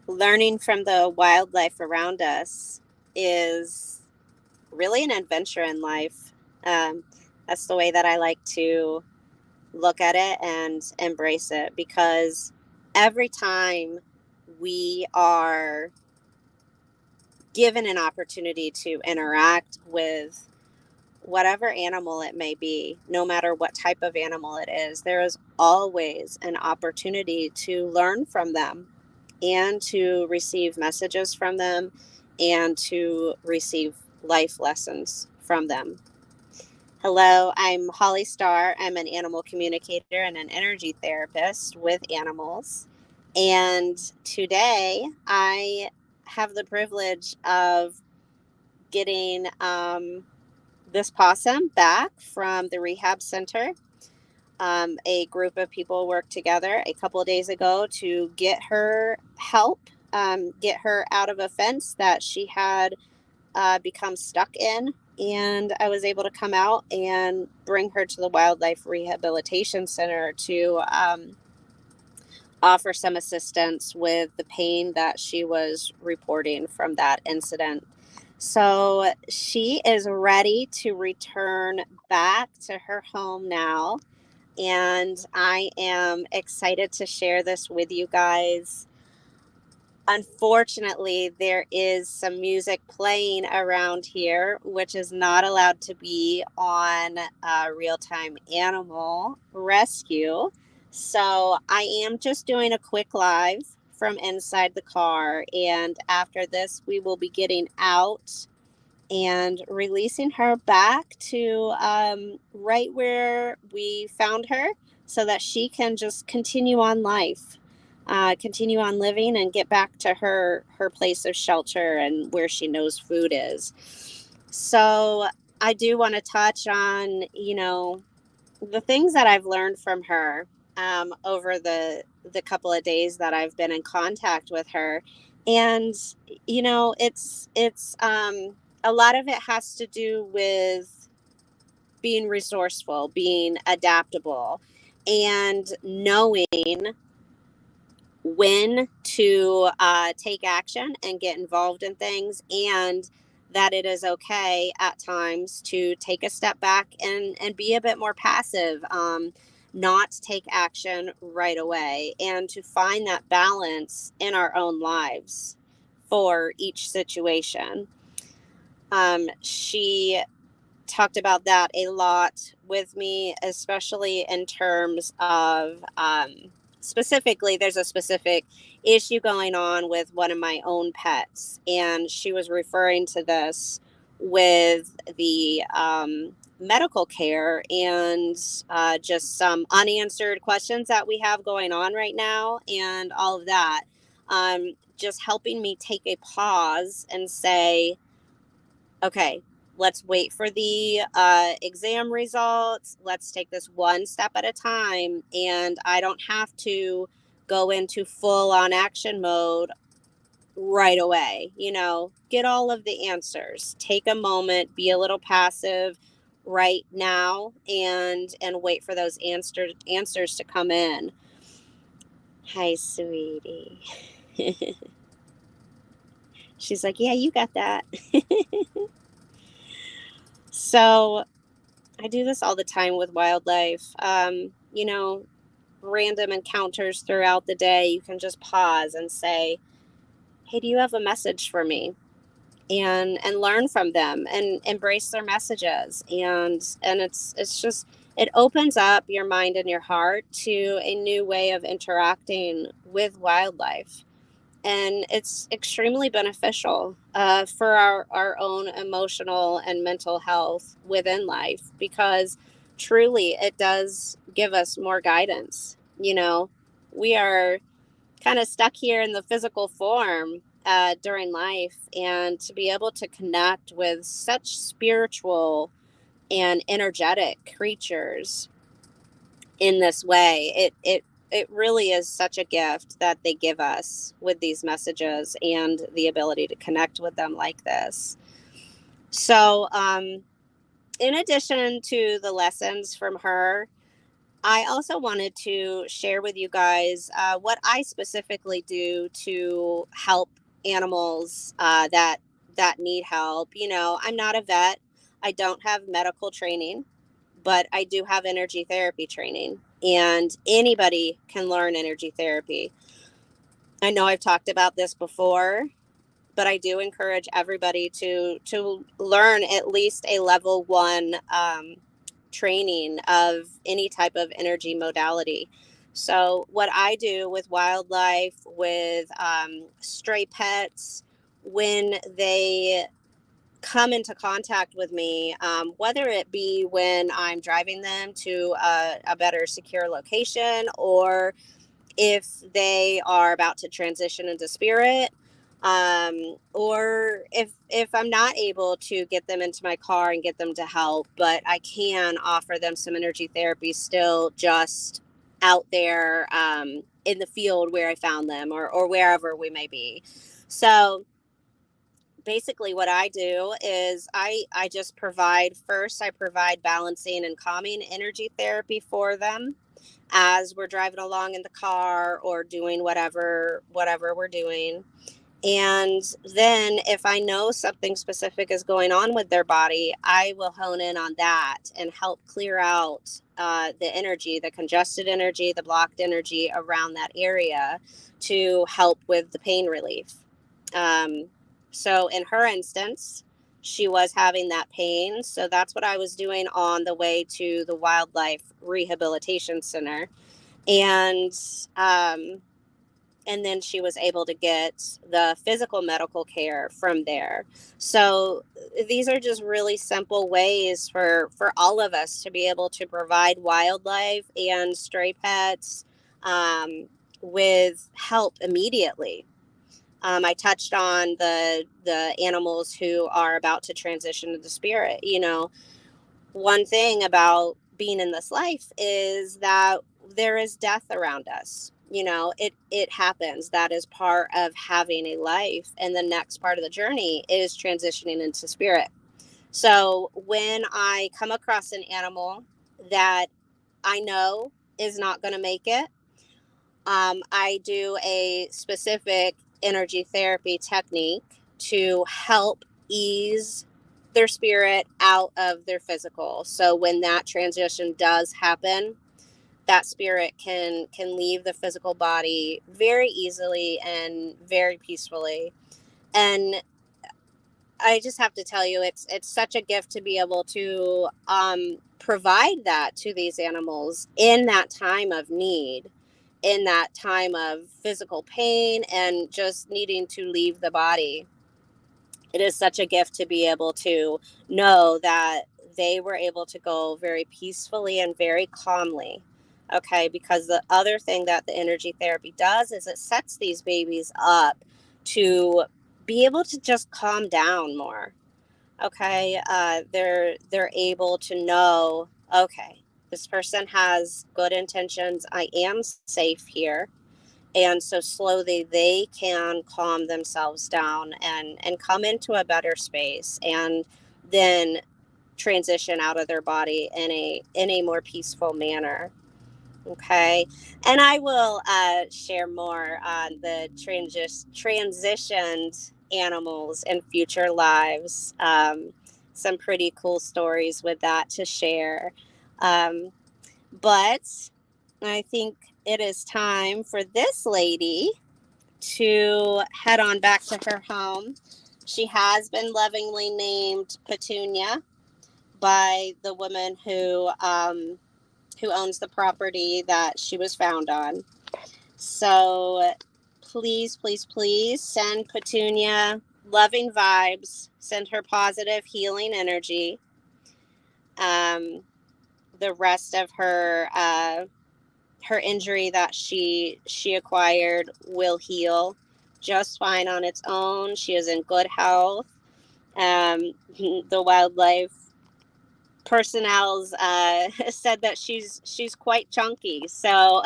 learning from the wildlife around us is really an adventure in life. Um, that's the way that I like to look at it and embrace it, because every time we are given an opportunity to interact with whatever animal it may be, no matter what type of animal it is, there is always an opportunity to learn from them and to receive messages from them and to receive life lessons from them. Hello, I'm Holly Starr. I'm an animal communicator and an energy therapist with animals. And today I have the privilege of getting this possum back from the rehab center. A group of people worked together a couple of days ago to get her help, get her out of a fence that she had become stuck in. And I was able to come out and bring her to the Wildlife Rehabilitation Center to offer some assistance with the pain that she was reporting from that incident. So she is ready to return back to her home now. And I am excited to share this with you guys. Unfortunately, there is some music playing around here, which is not allowed to be on Real Time Animal Rescue. So I am just doing a quick live from inside the car. And after this, we will be getting out and releasing her back to right where we found her, so that she can just continue on life, continue on living, and get back to her place of shelter and where she knows food is. So I do want to touch on, the things that I've learned from her over the couple of days that I've been in contact with her. And it's a lot of it has to do with being resourceful, being adaptable, and knowing when to take action and get involved in things, and that it is okay at times to take a step back and be a bit more passive, not take action right away, and to find that balance in our own lives for each situation. She talked about that a lot with me, especially in terms of specifically, there's a specific issue going on with one of my own pets. And she was referring to this with the medical care and just some unanswered questions that we have going on right now and all of that. Just helping me take a pause and say, okay, let's wait for the exam results. Let's take this one step at a time. And I don't have to go into full on action mode right away. Get all of the answers. Take a moment, be a little passive right now, and wait for those answers to come in. Hi, sweetie. She's like, yeah, you got that. So I do this all the time with wildlife. Random encounters throughout the day, you can just pause and say, hey, do you have a message for me? And learn from them and embrace their messages. And it's just, it opens up your mind and your heart to a new way of interacting with wildlife. And it's extremely beneficial for our own emotional and mental health within life, because truly it does give us more guidance. We are kind of stuck here in the physical form during life, and to be able to connect with such spiritual and energetic creatures in this way, it really is such a gift that they give us with these messages and the ability to connect with them like this. So, in addition to the lessons from her, I also wanted to share with you guys what I specifically do to help animals that need help. You know, I'm not a vet. I don't have medical training, but I do have energy therapy training, and anybody can learn energy therapy. I know I've talked about this before, but I do encourage everybody to learn at least a level one training of any type of energy modality. So what I do with wildlife, with stray pets, when they come into contact with me, whether it be when I'm driving them to a better secure location, or if they are about to transition into spirit, or if I'm not able to get them into my car and get them to help, but I can offer them some energy therapy still, just out there in the field where I found them, or wherever we may be. So basically what I do is I just I provide balancing and calming energy therapy for them as we're driving along in the car or doing whatever we're doing. And then if I know something specific is going on with their body, I will hone in on that and help clear out the energy, the congested energy, the blocked energy around that area, to help with the pain relief. Um, so in her instance, she was having that pain. So that's what I was doing on the way to the Wildlife Rehabilitation Center. And um, and then she was able to get the physical medical care from there. So these are just really simple ways for all of us to be able to provide wildlife and stray pets with help immediately. I touched on the animals who are about to transition to the spirit. You know, one thing about being in this life is that there is death around us. You know, it happens. That is part of having a life, and the next part of the journey is transitioning into spirit. So when I come across an animal that I know is not going to make it, I do a specific energy therapy technique to help ease their spirit out of their physical. So when that transition does happen, that spirit can leave the physical body very easily and very peacefully. And I just have to tell you, it's such a gift to be able to provide that to these animals in that time of need, in that time of physical pain and just needing to leave the body. It is such a gift to be able to know that they were able to go very peacefully and very calmly. Okay, because the other thing that the energy therapy does is it sets these babies up to be able to just calm down more. Okay, they're able to know, okay, this person has good intentions, I am safe here. And so slowly they can calm themselves down and come into a better space, and then transition out of their body in a more peaceful manner. Okay, and I will share more on the transitioned animals in future lives. Some pretty cool stories with that to share. Um, but I think it is time for this lady to head on back to her home. She has been lovingly named Petunia by the woman who owns the property that she was found on. So please, please, please send Petunia loving vibes. Send her positive healing energy. Um, the rest of her injury that she acquired will heal just fine on its own. She is in good health. The wildlife personnel's said that she's quite chunky, so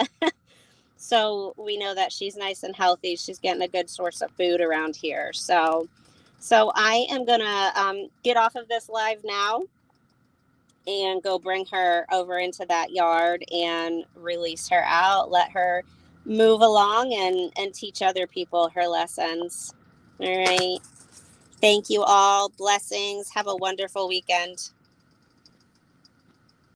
so we know that she's nice and healthy. She's getting a good source of food around here. So I am gonna get off of this live now. and go bring her over into that yard and release her out, let her move along and teach other people her lessons. All right. Thank you all. Blessings. Have a wonderful weekend.